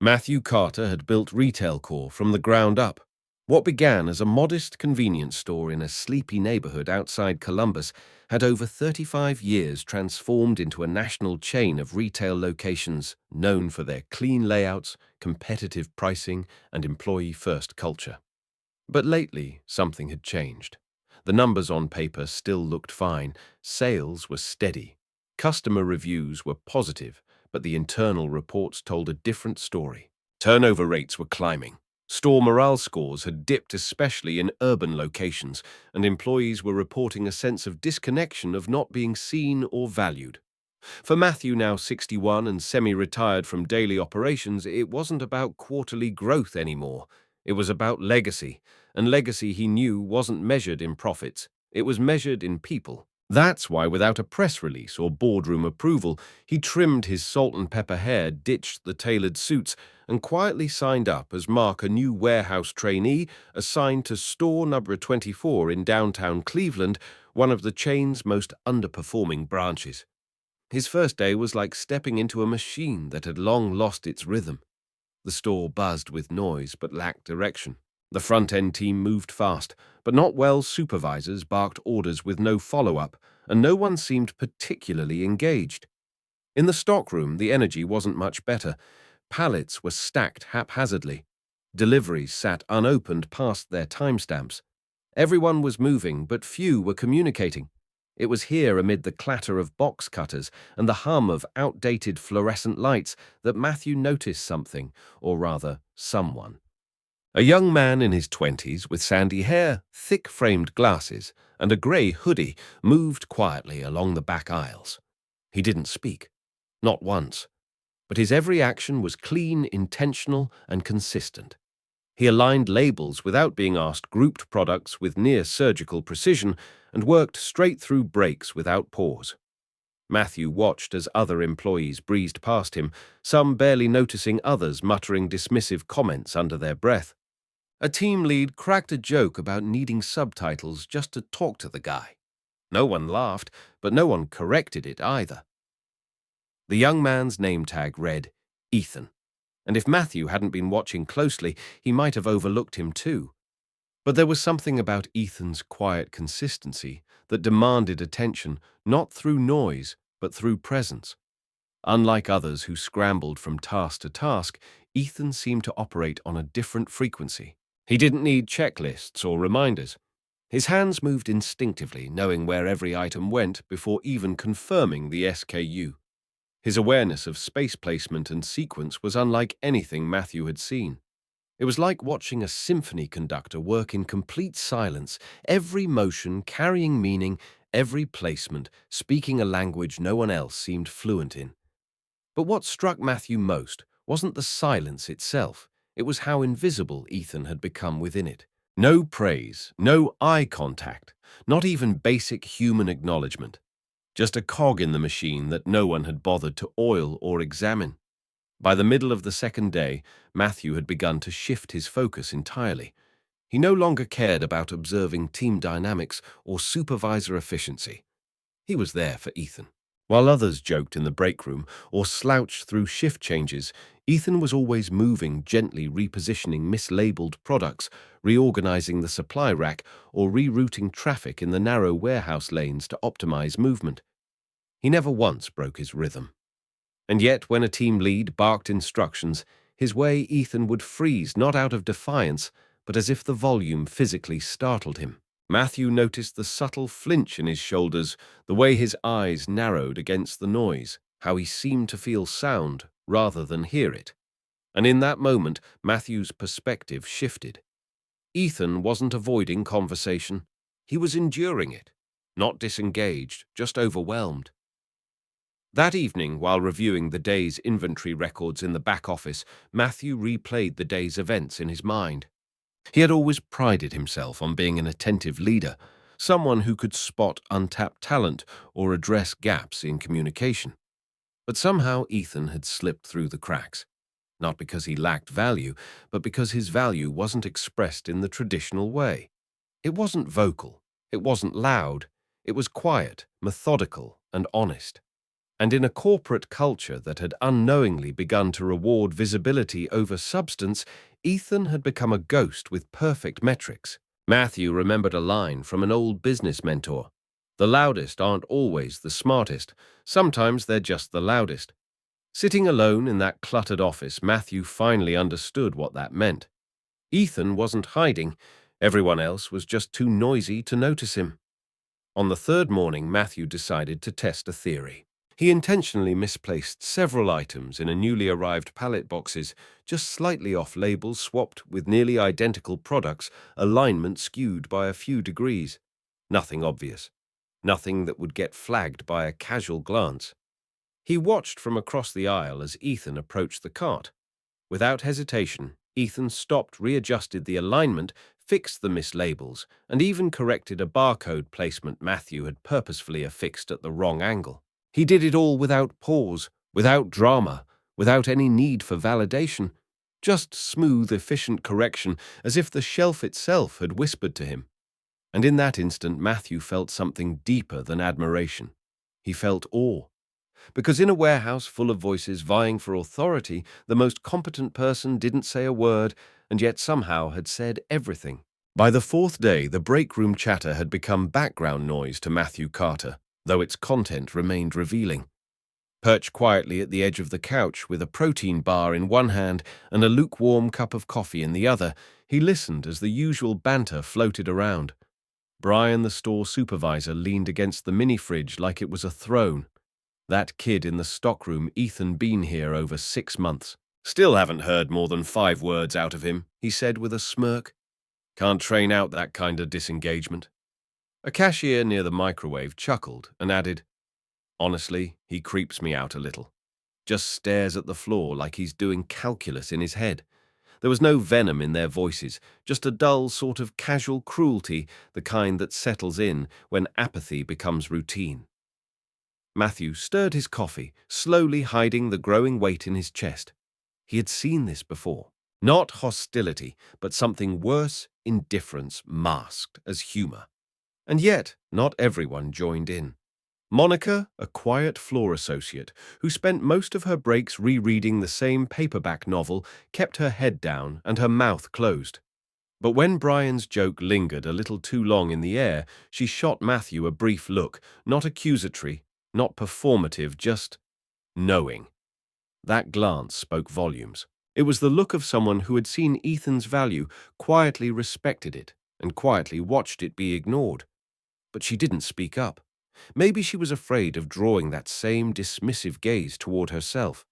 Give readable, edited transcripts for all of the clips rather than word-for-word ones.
Matthew Carter had built RetailCore from the ground up. What began as a modest convenience store in a sleepy neighborhood outside Columbus had over 35 years transformed into a national chain of retail locations known for their clean layouts, competitive pricing, and employee-first culture. But lately, something had changed. The numbers on paper still looked fine, sales were steady, customer reviews were positive, but the internal reports told a different story. Turnover rates were climbing. Store morale scores had dipped, especially in urban locations, and employees were reporting a sense of disconnection, of not being seen or valued. For Matthew, now 61 and semi-retired from daily operations, it wasn't about quarterly growth anymore. It was about legacy, and legacy, he knew, wasn't measured in profits. It was measured in people. That's why, without a press release or boardroom approval, he trimmed his salt and pepper hair, ditched the tailored suits, and quietly signed up as Mark, a new warehouse trainee assigned to store number 24 in downtown Cleveland, one of the chain's most underperforming branches. His first day was like stepping into a machine that had long lost its rhythm. The store buzzed with noise but lacked direction. The front-end team moved fast, but not well. Supervisors barked orders with no follow-up, and no one seemed particularly engaged. In the stockroom, the energy wasn't much better. Pallets were stacked haphazardly. Deliveries sat unopened past their timestamps. Everyone was moving, but few were communicating. It was here, amid the clatter of box cutters and the hum of outdated fluorescent lights, that Matthew noticed something, or rather, someone. A young man in his 20s with sandy hair, thick-framed glasses, and a grey hoodie moved quietly along the back aisles. He didn't speak, not once, but his every action was clean, intentional, and consistent. He aligned labels without being asked, grouped products with near-surgical precision, and worked straight through breaks without pause. Matthew watched as other employees breezed past him, some barely noticing, others muttering dismissive comments under their breath. A team lead cracked a joke about needing subtitles just to talk to the guy. No one laughed, but no one corrected it either. The young man's name tag read Ethan, and if Matthew hadn't been watching closely, he might have overlooked him too. But there was something about Ethan's quiet consistency that demanded attention, not through noise, but through presence. Unlike others who scrambled from task to task, Ethan seemed to operate on a different frequency. He didn't need checklists or reminders. His hands moved instinctively, knowing where every item went before even confirming the SKU. His awareness of space placement and sequence was unlike anything Matthew had seen. It was like watching a symphony conductor work in complete silence, every motion carrying meaning, every placement speaking a language no one else seemed fluent in. But what struck Matthew most wasn't the silence itself. It was how invisible Ethan had become within it. No praise, no eye contact, not even basic human acknowledgement. Just a cog in the machine that no one had bothered to oil or examine. By the middle of the second day, Matthew had begun to shift his focus entirely. He no longer cared about observing team dynamics or supervisor efficiency. He was there for Ethan. While others joked in the break room or slouched through shift changes, Ethan was always moving, gently repositioning mislabeled products, reorganizing the supply rack, or rerouting traffic in the narrow warehouse lanes to optimize movement. He never once broke his rhythm. And yet, when a team lead barked instructions, his way Ethan would freeze, not out of defiance, but as if the volume physically startled him. Matthew noticed the subtle flinch in his shoulders, the way his eyes narrowed against the noise, how he seemed to feel sound rather than hear it. And in that moment, Matthew's perspective shifted. Ethan wasn't avoiding conversation. He was enduring it. Not disengaged, just overwhelmed. That evening, while reviewing the day's inventory records in the back office, Matthew replayed the day's events in his mind. He had always prided himself on being an attentive leader, someone who could spot untapped talent or address gaps in communication. But somehow Ethan had slipped through the cracks, not because he lacked value, but because his value wasn't expressed in the traditional way. It wasn't vocal, it wasn't loud, it was quiet, methodical, and honest. And in a corporate culture that had unknowingly begun to reward visibility over substance, Ethan had become a ghost with perfect metrics. Matthew remembered a line from an old business mentor. The loudest aren't always the smartest. Sometimes they're just the loudest. Sitting alone in that cluttered office, Matthew finally understood what that meant. Ethan wasn't hiding. Everyone else was just too noisy to notice him. On the third morning, Matthew decided to test a theory. He intentionally misplaced several items in a newly arrived pallet boxes, just slightly off labels swapped with nearly identical products, alignment skewed by a few degrees. Nothing obvious. Nothing that would get flagged by a casual glance. He watched from across the aisle as Ethan approached the cart. Without hesitation, Ethan stopped, readjusted the alignment, fixed the mislabels, and even corrected a barcode placement Matthew had purposefully affixed at the wrong angle. He did it all without pause, without drama, without any need for validation. Just smooth, efficient correction, as if the shelf itself had whispered to him. And in that instant, Matthew felt something deeper than admiration. He felt awe. Because in a warehouse full of voices vying for authority, the most competent person didn't say a word, and yet somehow had said everything. By the fourth day, the break room chatter had become background noise to Matthew Carter, though its content remained revealing. Perched quietly at the edge of the couch with a protein bar in one hand and a lukewarm cup of coffee in the other, he listened as the usual banter floated around. Brian, the store supervisor, leaned against the mini-fridge like it was a throne. That kid in the stockroom, Ethan, been here over 6 months. Still haven't heard more than 5 words out of him, he said with a smirk. Can't train out that kind of disengagement. A cashier near the microwave chuckled and added, Honestly, he creeps me out a little. Just stares at the floor like he's doing calculus in his head. There was no venom in their voices, just a dull sort of casual cruelty, the kind that settles in when apathy becomes routine. Matthew stirred his coffee, slowly hiding the growing weight in his chest. He had seen this before. Not hostility, but something worse, indifference masked as humor. And yet, not everyone joined in. Monica, a quiet floor associate who spent most of her breaks rereading the same paperback novel, kept her head down and her mouth closed. But when Brian's joke lingered a little too long in the air, she shot Matthew a brief look, not accusatory, not performative, just knowing. That glance spoke volumes. It was the look of someone who had seen Ethan's value, quietly respected it, and quietly watched it be ignored. But she didn't speak up. Maybe she was afraid of drawing that same dismissive gaze toward herself.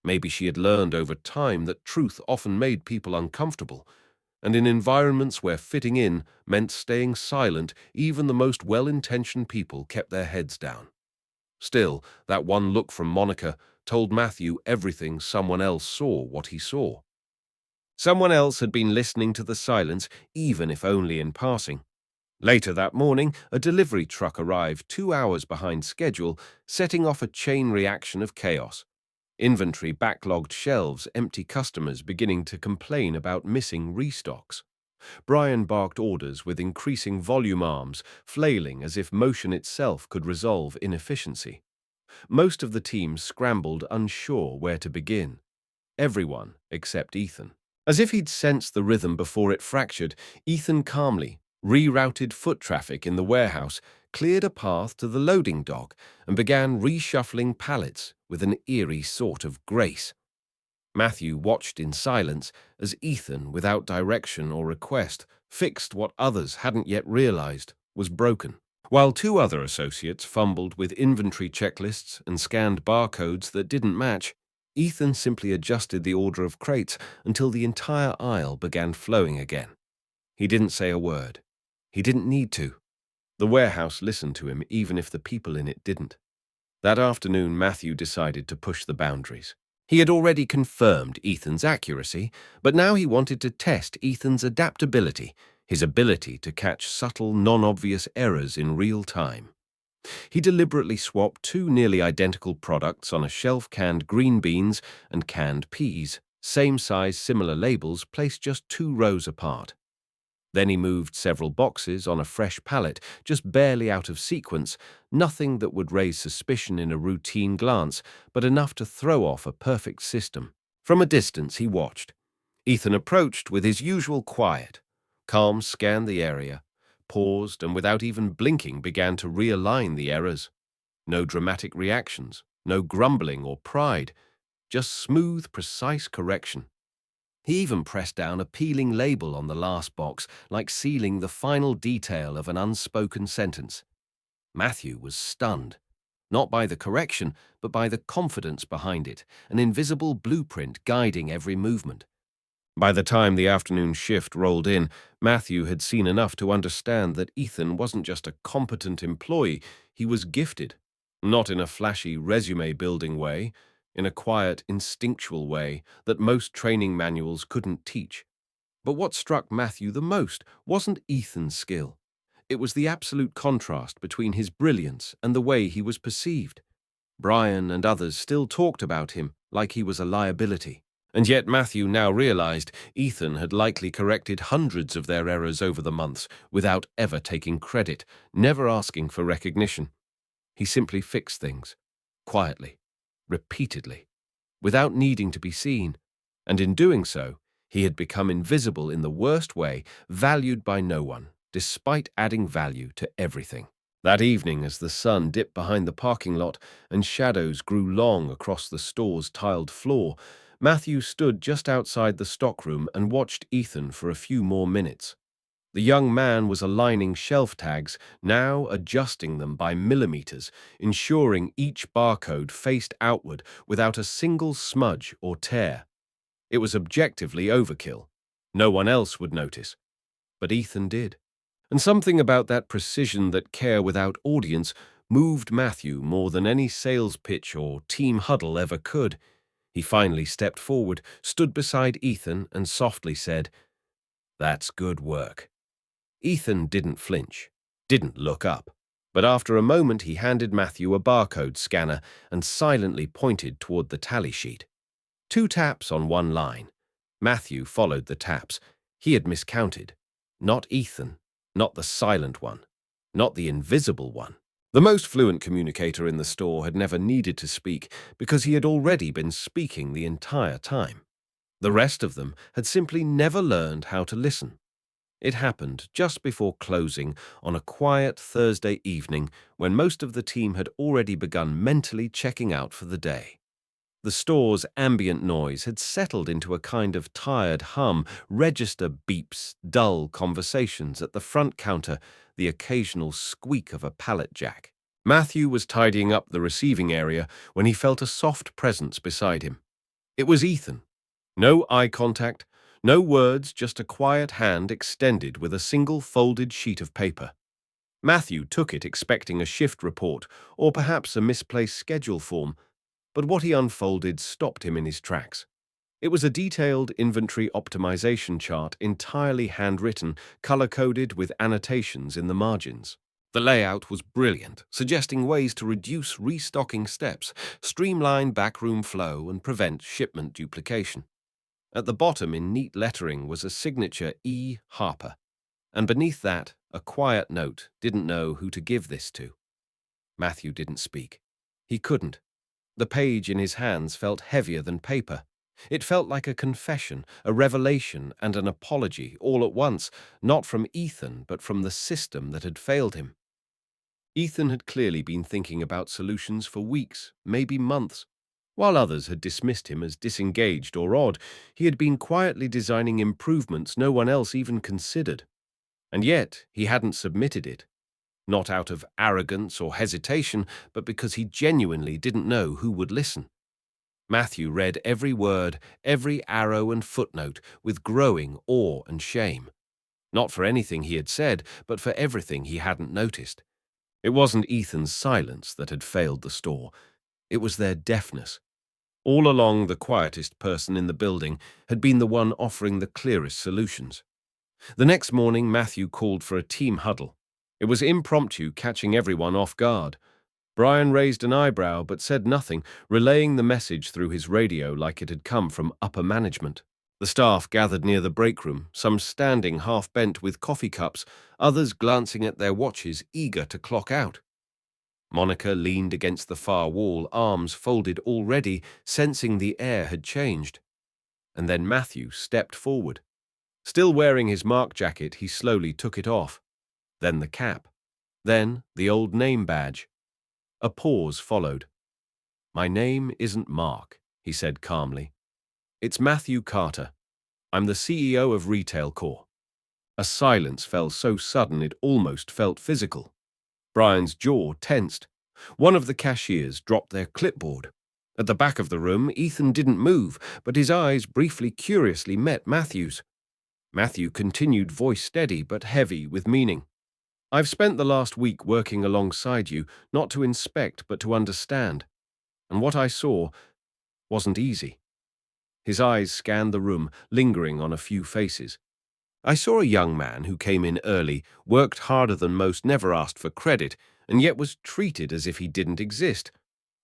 Maybe she had learned over time that truth often made people uncomfortable, and in environments where fitting in meant staying silent, even the most well-intentioned people kept their heads down. Still, that one look from Monica told Matthew everything someone else saw what he saw. Someone else had been listening to the silence, even if only in passing. Later that morning, a delivery truck arrived 2 hours behind schedule, setting off a chain reaction of chaos. Inventory backlogged shelves, empty customers beginning to complain about missing restocks. Brian barked orders with increasing volume arms, flailing as if motion itself could resolve inefficiency. Most of the team scrambled, unsure where to begin. Everyone except Ethan. As if he'd sensed the rhythm before it fractured, Ethan calmly rerouted foot traffic in the warehouse, cleared a path to the loading dock, and began reshuffling pallets with an eerie sort of grace. Matthew watched in silence as Ethan, without direction or request, fixed what others hadn't yet realized was broken. While 2 other associates fumbled with inventory checklists and scanned barcodes that didn't match, Ethan simply adjusted the order of crates until the entire aisle began flowing again. He didn't say a word. He didn't need to. The warehouse listened to him even if the people in it didn't. That afternoon, Matthew decided to push the boundaries. He had already confirmed Ethan's accuracy, but now he wanted to test Ethan's adaptability, his ability to catch subtle, non-obvious errors in real time. He deliberately swapped 2 nearly identical products on a shelf, canned green beans and canned peas, same size, similar labels, placed just 2 rows apart. Then he moved several boxes on a fresh pallet, just barely out of sequence, nothing that would raise suspicion in a routine glance, but enough to throw off a perfect system. From a distance, he watched. Ethan approached with his usual quiet. Calm scanned the area, paused, and without even blinking began to realign the errors. No dramatic reactions, no grumbling or pride, just smooth, precise correction. He even pressed down a peeling label on the last box, like sealing the final detail of an unspoken sentence. Matthew was stunned, not by the correction, but by the confidence behind it, an invisible blueprint guiding every movement. By the time the afternoon shift rolled in, Matthew had seen enough to understand that Ethan wasn't just a competent employee, he was gifted. Not in a flashy resume-building way, in a quiet, instinctual way that most training manuals couldn't teach. But what struck Matthew the most wasn't Ethan's skill. It was the absolute contrast between his brilliance and the way he was perceived. Brian and others still talked about him like he was a liability. And yet Matthew now realized Ethan had likely corrected hundreds of their errors over the months without ever taking credit, never asking for recognition. He simply fixed things, quietly, repeatedly, without needing to be seen. And in doing so, he had become invisible in the worst way, valued by no one, despite adding value to everything. That evening, as the sun dipped behind the parking lot and shadows grew long across the store's tiled floor, Matthew stood just outside the stockroom and watched Ethan for a few more minutes. The young man was aligning shelf tags, now adjusting them by millimeters, ensuring each barcode faced outward without a single smudge or tear. It was objectively overkill. No one else would notice. But Ethan did. And something about that precision, that care without audience, moved Matthew more than any sales pitch or team huddle ever could. He finally stepped forward, stood beside Ethan, and softly said, "That's good work." Ethan didn't flinch, didn't look up. But after a moment he handed Matthew a barcode scanner and silently pointed toward the tally sheet. 2 taps on one line. Matthew followed the taps. He had miscounted. Not Ethan, not the silent one, not the invisible one. The most fluent communicator in the store had never needed to speak because he had already been speaking the entire time. The rest of them had simply never learned how to listen. It happened just before closing on a quiet Thursday evening when most of the team had already begun mentally checking out for the day. The store's ambient noise had settled into a kind of tired hum, register beeps, dull conversations at the front counter, the occasional squeak of a pallet jack. Matthew was tidying up the receiving area when he felt a soft presence beside him. It was Ethan. No eye contact, no words, just a quiet hand extended with a single folded sheet of paper. Matthew took it expecting a shift report or perhaps a misplaced schedule form, but what he unfolded stopped him in his tracks. It was a detailed inventory optimization chart, entirely handwritten, color-coded with annotations in the margins. The layout was brilliant, suggesting ways to reduce restocking steps, streamline backroom flow, and prevent shipment duplication. At the bottom, in neat lettering, was a signature E. Harper, and beneath that, a quiet note, "Didn't know who to give this to." Matthew didn't speak. He couldn't. The page in his hands felt heavier than paper. It felt like a confession, a revelation, and an apology, all at once, not from Ethan, but from the system that had failed him. Ethan had clearly been thinking about solutions for weeks, maybe months. While others had dismissed him as disengaged or odd, he had been quietly designing improvements no one else even considered. And yet he hadn't submitted it. Not out of arrogance or hesitation, but because he genuinely didn't know who would listen. Matthew read every word, every arrow and footnote with growing awe and shame. Not for anything he had said, but for everything he hadn't noticed. It wasn't Ethan's silence that had failed the store. It was their deafness. All along, the quietest person in the building had been the one offering the clearest solutions. The next morning, Matthew called for a team huddle. It was impromptu, catching everyone off guard. Brian raised an eyebrow but said nothing, relaying the message through his radio like it had come from upper management. The staff gathered near the break room, some standing half-bent with coffee cups, others glancing at their watches, eager to clock out. Monica leaned against the far wall, arms folded already, sensing the air had changed. And then Matthew stepped forward. Still wearing his mark jacket, he slowly took it off. Then the cap. Then the old name badge. A pause followed. "My name isn't Mark," he said calmly. "It's Matthew Carter. I'm the CEO of RetailCore." A silence fell so sudden it almost felt physical. Brian's jaw tensed. One of the cashiers dropped their clipboard. At the back of the room, Ethan didn't move, but his eyes briefly curiously met Matthew's. Matthew continued, voice steady but heavy with meaning. "I've spent the last week working alongside you, not to inspect but to understand. And what I saw wasn't easy." His eyes scanned the room, lingering on a few faces. "I saw a young man who came in early, worked harder than most, never asked for credit, and yet was treated as if he didn't exist.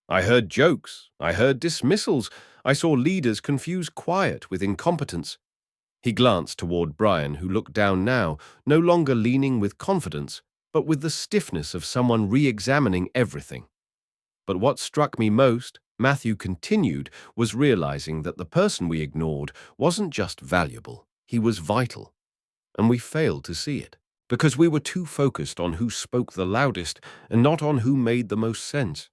I heard jokes, I heard dismissals, I saw leaders confuse quiet with incompetence." He glanced toward Brian, who looked down now, no longer leaning with confidence, but with the stiffness of someone re-examining everything. "But what struck me most," Matthew continued, "was realizing that the person we ignored wasn't just valuable, he was vital. And we failed to see it, because we were too focused on who spoke the loudest and not on who made the most sense."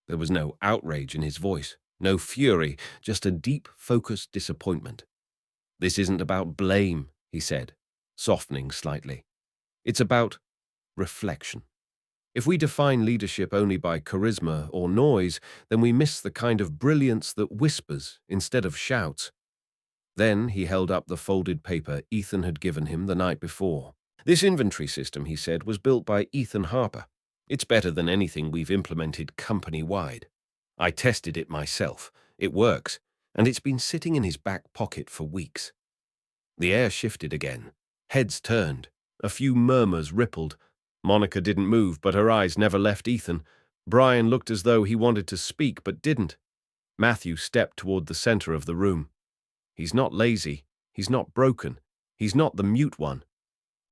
There was no outrage in his voice, no fury, just a deep, focused disappointment. "This isn't about blame," he said, softening slightly. "It's about reflection. If we define leadership only by charisma or noise, then we miss the kind of brilliance that whispers instead of shouts." Then he held up the folded paper Ethan had given him the night before. "This inventory system," he said, "was built by Ethan Harper. It's better than anything we've implemented company-wide. I tested it myself. It works, and it's been sitting in his back pocket for weeks." The air shifted again. Heads turned. A few murmurs rippled. Monica didn't move, but her eyes never left Ethan. Brian looked as though he wanted to speak, but didn't. Matthew stepped toward the center of the room. "He's not lazy. He's not broken. He's not the mute one.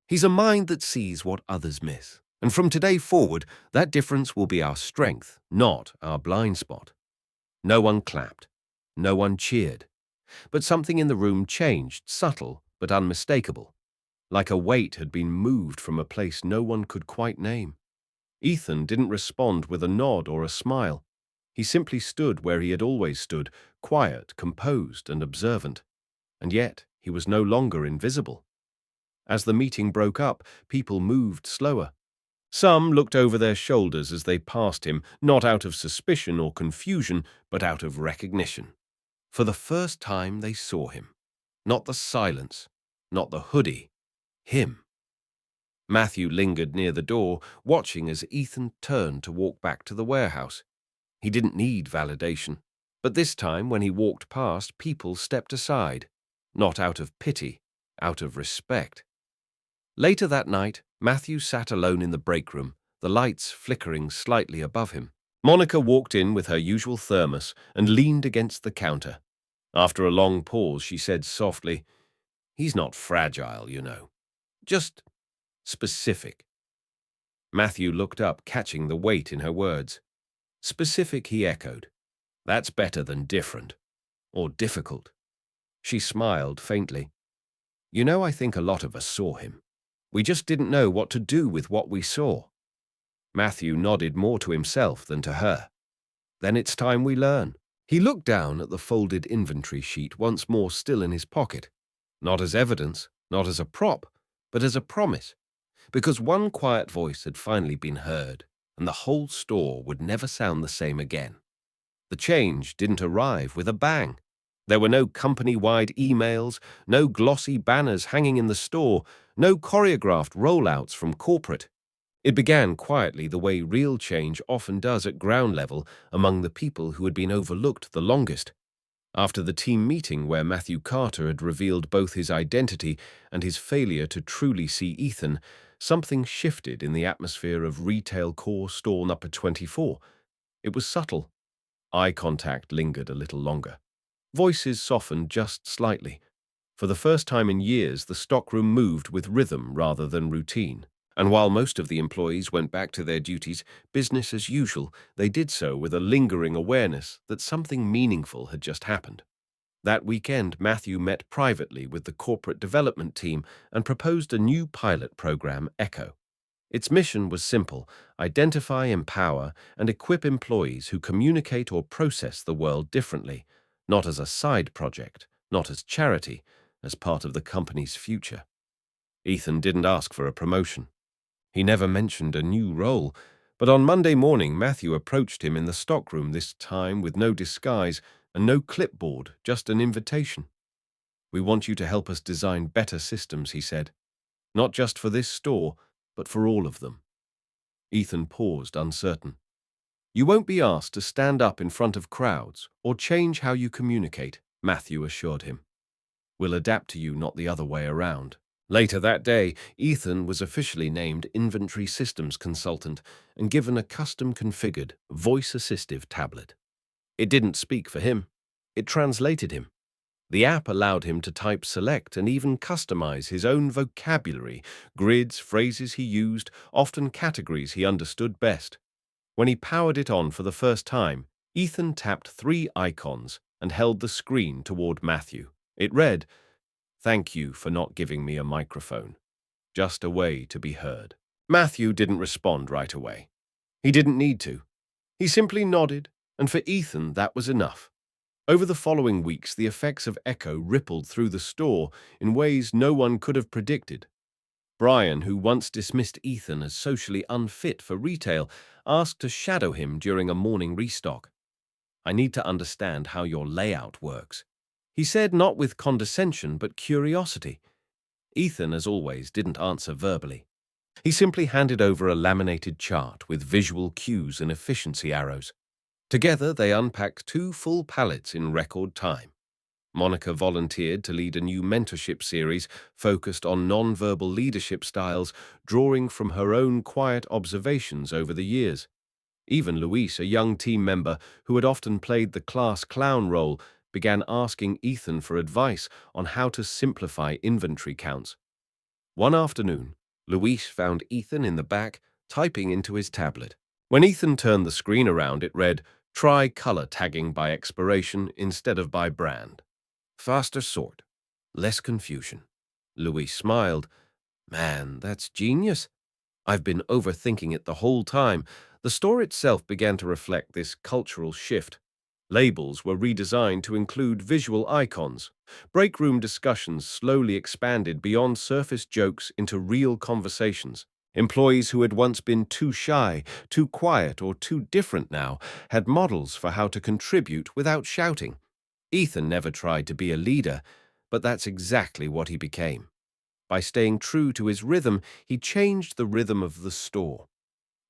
He's a mind that sees what others miss. And from today forward, that difference will be our strength, not our blind spot." No one clapped. No one cheered. But something in the room changed, subtle but unmistakable. Like a weight had been moved from a place no one could quite name. Ethan didn't respond with a nod or a smile. He simply stood where he had always stood, quiet, composed, and observant. And yet he was no longer invisible. As the meeting broke up, people moved slower. Some looked over their shoulders as they passed him, not out of suspicion or confusion, but out of recognition. For the first time they saw him. Not the silence, not the hoodie, him. Matthew lingered near the door, watching as Ethan turned to walk back to the warehouse. He didn't need validation, but this time when he walked past, people stepped aside, not out of pity, out of respect. Later that night, Matthew sat alone in the break room, the lights flickering slightly above him. Monica walked in with her usual thermos and leaned against the counter. After a long pause, she said softly, "He's not fragile, you know. Just specific." Matthew looked up, catching the weight in her words. "Specific," he echoed. "That's better than different. Or difficult." She smiled faintly. "You know, I think a lot of us saw him. We just didn't know what to do with what we saw." Matthew nodded more to himself than to her. "Then it's time we learn." He looked down at the folded inventory sheet, once more still in his pocket. Not as evidence, not as a prop, but as a promise. Because one quiet voice had finally been heard, and the whole store would never sound the same again. The change didn't arrive with a bang. There were no company-wide emails, no glossy banners hanging in the store, no choreographed rollouts from corporate. It began quietly, the way real change often does at ground level among the people who had been overlooked the longest. After the team meeting where Matthew Carter had revealed both his identity and his failure to truly see Ethan, something shifted in the atmosphere of RetailCore store number 24. It was subtle. Eye contact lingered a little longer. Voices softened just slightly. For the first time in years, the stockroom moved with rhythm rather than routine. And while most of the employees went back to their duties, business as usual, they did so with a lingering awareness that something meaningful had just happened. That weekend, Matthew met privately with the corporate development team and proposed a new pilot program, Echo. Its mission was simple: identify, empower, and equip employees who communicate or process the world differently, not as a side project, not as charity, as part of the company's future. Ethan didn't ask for a promotion. He never mentioned a new role, but on Monday morning, Matthew approached him in the stockroom, this time with no disguise and no clipboard, just an invitation. "We want you to help us design better systems," he said. "Not just for this store, but for all of them." Ethan paused, uncertain. "You won't be asked to stand up in front of crowds or change how you communicate," Matthew assured him. "We'll adapt to you, not the other way around." Later that day, Ethan was officially named Inventory Systems Consultant and given a custom-configured, voice-assistive tablet. It didn't speak for him. It translated him. The app allowed him to type, select, and even customize his own vocabulary, grids, phrases he used, often categories he understood best. When he powered it on for the first time, Ethan tapped 3 icons and held the screen toward Matthew. It read, "Thank you for not giving me a microphone. Just a way to be heard." Matthew didn't respond right away. He didn't need to. He simply nodded, and for Ethan that was enough. Over the following weeks, the effects of Echo rippled through the store in ways no one could have predicted. Brian, who once dismissed Ethan as socially unfit for retail, asked to shadow him during a morning restock. "I need to understand how your layout works," he said, not with condescension but curiosity. Ethan, as always, didn't answer verbally. He simply handed over a laminated chart with visual cues and efficiency arrows. Together, they unpacked 2 full pallets in record time. Monica volunteered to lead a new mentorship series focused on non-verbal leadership styles, drawing from her own quiet observations over the years. Even Luis, a young team member who had often played the class clown role, began asking Ethan for advice on how to simplify inventory counts. One afternoon, Luis found Ethan in the back, typing into his tablet. When Ethan turned the screen around, it read, "Try color tagging by expiration instead of by brand. Faster sort. Less confusion." Luis smiled. "Man, that's genius. I've been overthinking it the whole time." The store itself began to reflect this cultural shift. Labels were redesigned to include visual icons. Break room discussions slowly expanded beyond surface jokes into real conversations. Employees who had once been too shy, too quiet, or too different now had models for how to contribute without shouting. Ethan never tried to be a leader, but that's exactly what he became. By staying true to his rhythm, he changed the rhythm of the store.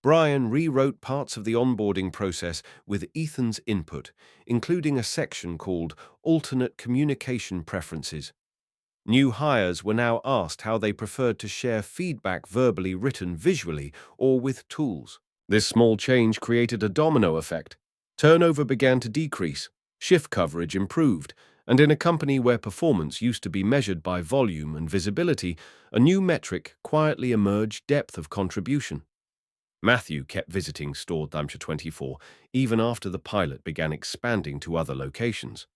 Brian rewrote parts of the onboarding process with Ethan's input, including a section called Alternate Communication Preferences. New hires were now asked how they preferred to share feedback verbally, written, visually, or with tools. This small change created a domino effect. Turnover began to decrease, shift coverage improved, and in a company where performance used to be measured by volume and visibility, a new metric quietly emerged: depth of contribution. Matthew kept visiting Store 24, even after the pilot began expanding to other locations.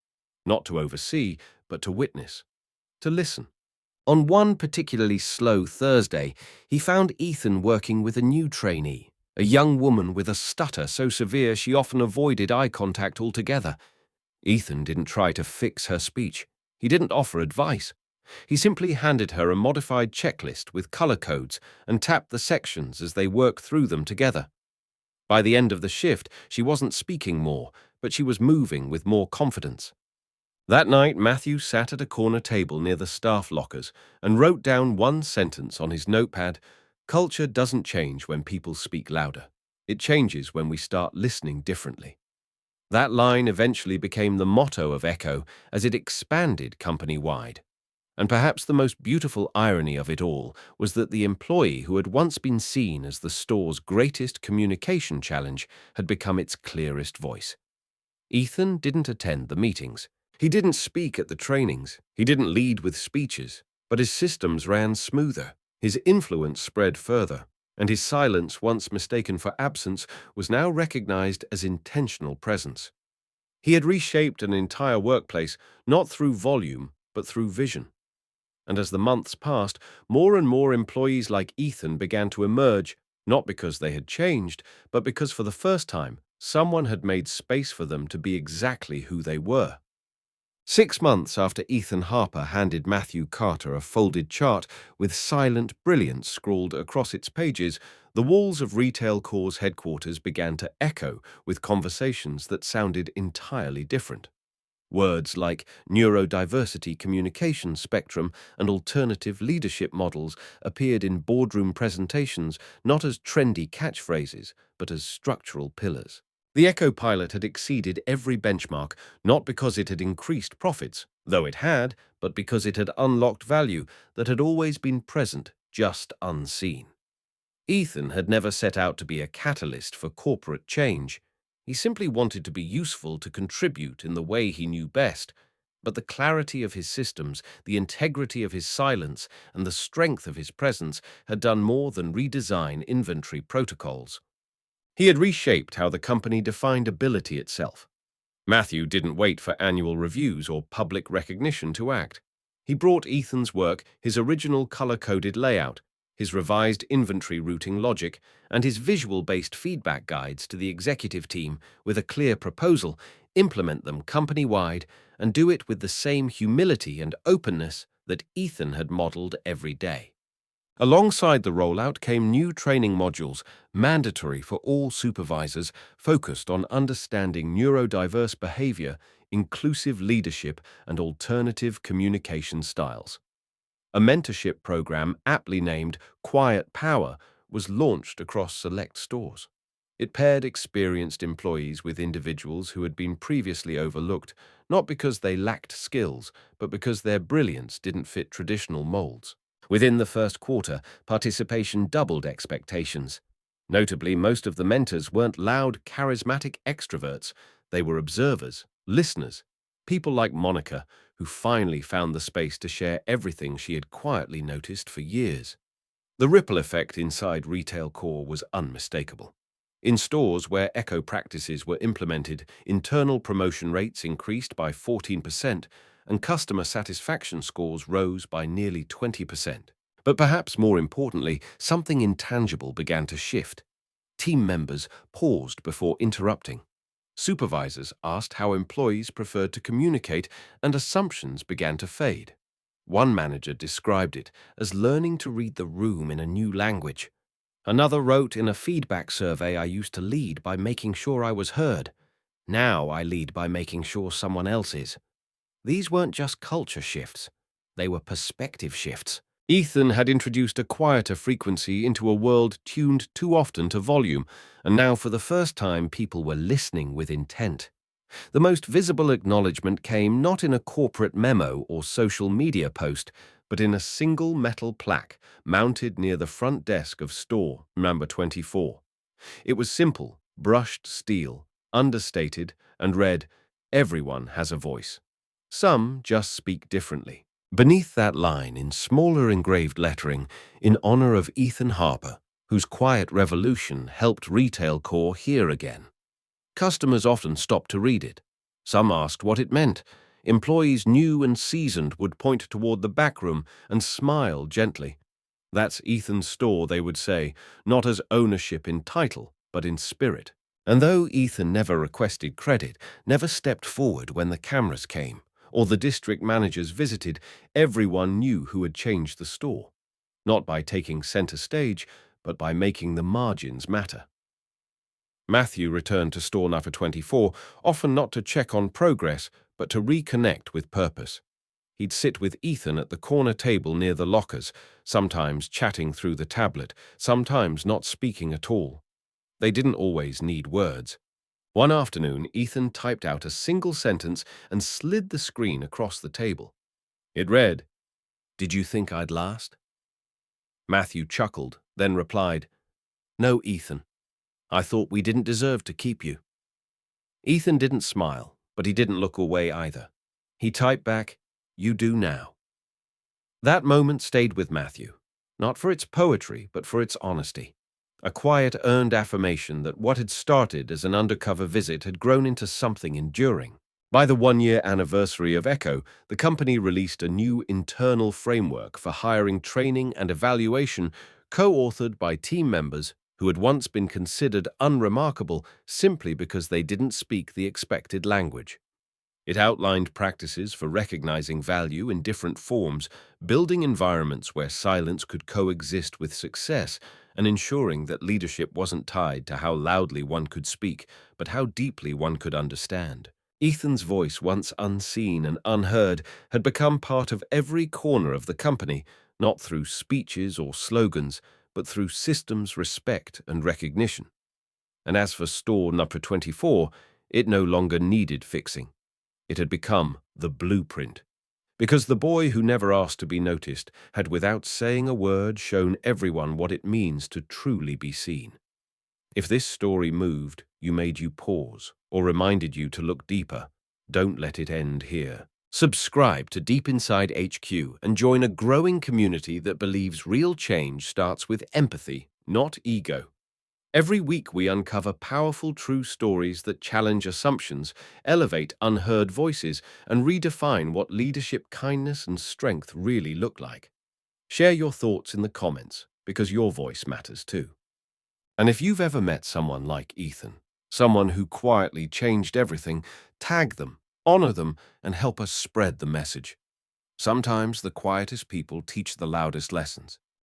Not to oversee, but to witness, to listen. On one particularly slow Thursday, he found Ethan working with a new trainee, a young woman with a stutter so severe she often avoided eye contact altogether. Ethan didn't try to fix her speech. He didn't offer advice. He simply handed her a modified checklist with color codes and tapped the sections as they worked through them together. By the end of the shift, she wasn't speaking more, but she was moving with more confidence. That night, Matthew sat at a corner table near the staff lockers and wrote down one sentence on his notepad: "Culture doesn't change when people speak louder. It changes when we start listening differently." That line eventually became the motto of Echo as it expanded company-wide. And perhaps the most beautiful irony of it all was that the employee who had once been seen as the store's greatest communication challenge had become its clearest voice. Ethan didn't attend the meetings. He didn't speak at the trainings, he didn't lead with speeches, but his systems ran smoother, his influence spread further, and his silence, once mistaken for absence, was now recognized as intentional presence. He had reshaped an entire workplace, not through volume, but through vision. And as the months passed, more and more employees like Ethan began to emerge, not because they had changed, but because for the first time, someone had made space for them to be exactly who they were. 6 months after Ethan Harper handed Matthew Carter a folded chart with silent brilliance scrawled across its pages, the walls of RetailCore's headquarters began to echo with conversations that sounded entirely different. Words like neurodiversity communication spectrum and alternative leadership models appeared in boardroom presentations not as trendy catchphrases, but as structural pillars. The Echo Pilot had exceeded every benchmark, not because it had increased profits, though it had, but because it had unlocked value that had always been present, just unseen. Ethan had never set out to be a catalyst for corporate change. He simply wanted to be useful to contribute in the way he knew best. But the clarity of his systems, the integrity of his silence, and the strength of his presence had done more than redesign inventory protocols. He had reshaped how the company defined ability itself. Matthew didn't wait for annual reviews or public recognition to act. He brought Ethan's work, his original color-coded layout, his revised inventory routing logic, and his visual-based feedback guides to the executive team with a clear proposal, implement them company-wide, and do it with the same humility and openness that Ethan had modeled every day. Alongside the rollout came new training modules, mandatory for all supervisors, focused on understanding neurodiverse behavior, inclusive leadership, and alternative communication styles. A mentorship program aptly named Quiet Power was launched across select stores. It paired experienced employees with individuals who had been previously overlooked, not because they lacked skills, but because their brilliance didn't fit traditional molds. Within the first quarter, participation doubled expectations. Notably, most of the mentors weren't loud, charismatic extroverts. They were observers, listeners, people like Monica, who finally found the space to share everything she had quietly noticed for years. The ripple effect inside RetailCore was unmistakable. In stores where eco practices were implemented, internal promotion rates increased by 14%, and customer satisfaction scores rose by nearly 20%. But perhaps more importantly, something intangible began to shift. Team members paused before interrupting. Supervisors asked how employees preferred to communicate, and assumptions began to fade. One manager described it as learning to read the room in a new language. Another wrote in a feedback survey, "I used to lead by making sure I was heard. Now I lead by making sure someone else is." These weren't just culture shifts, they were perspective shifts. Ethan had introduced a quieter frequency into a world tuned too often to volume, and now for the first time people were listening with intent. The most visible acknowledgement came not in a corporate memo or social media post, but in a single metal plaque mounted near the front desk of store number 24. It was simple, brushed steel, understated, and read, "Everyone has a voice. Some just speak differently." Beneath that line, in smaller engraved lettering, in honor of Ethan Harper, whose quiet revolution helped RetailCore hear again. Customers often stopped to read it. Some asked what it meant. Employees new and seasoned would point toward the back room and smile gently. "That's Ethan's store," they would say, not as ownership in title, but in spirit. And though Ethan never requested credit, never stepped forward when the cameras came, or the district managers visited, everyone knew who had changed the store. Not by taking center stage, but by making the margins matter. Matthew returned to store number 24, often not to check on progress, but to reconnect with purpose. He'd sit with Ethan at the corner table near the lockers, sometimes chatting through the tablet, sometimes not speaking at all. They didn't always need words. One afternoon, Ethan typed out a single sentence and slid the screen across the table. It read, "Did you think I'd last?" Matthew chuckled, then replied, "No, Ethan. I thought we didn't deserve to keep you." Ethan didn't smile, but he didn't look away either. He typed back, "You do now." That moment stayed with Matthew, not for its poetry, but for its honesty. A quiet, earned affirmation that what had started as an undercover visit had grown into something enduring. By the one-year anniversary of Echo, the company released a new internal framework for hiring, training, and evaluation, co-authored by team members who had once been considered unremarkable simply because they didn't speak the expected language. It outlined practices for recognizing value in different forms, building environments where silence could coexist with success, and ensuring that leadership wasn't tied to how loudly one could speak, but how deeply one could understand. Ethan's voice, once unseen and unheard, had become part of every corner of the company, not through speeches or slogans, but through systems, respect, and recognition. And as for store number 24, it no longer needed fixing. It had become the blueprint, because the boy who never asked to be noticed had, without saying a word, shown everyone what it means to truly be seen. If this story moved, made you pause, or reminded you to look deeper, don't let it end here. Subscribe to Deep Inside HQ and join a growing community that believes real change starts with empathy, not ego. Every week we uncover powerful true stories that challenge assumptions, elevate unheard voices, and redefine what leadership, kindness, and strength really look like. Share your thoughts in the comments, because your voice matters too. And if you've ever met someone like Ethan, someone who quietly changed everything, tag them, honor them, and help us spread the message. Sometimes the quietest people teach the loudest lessons.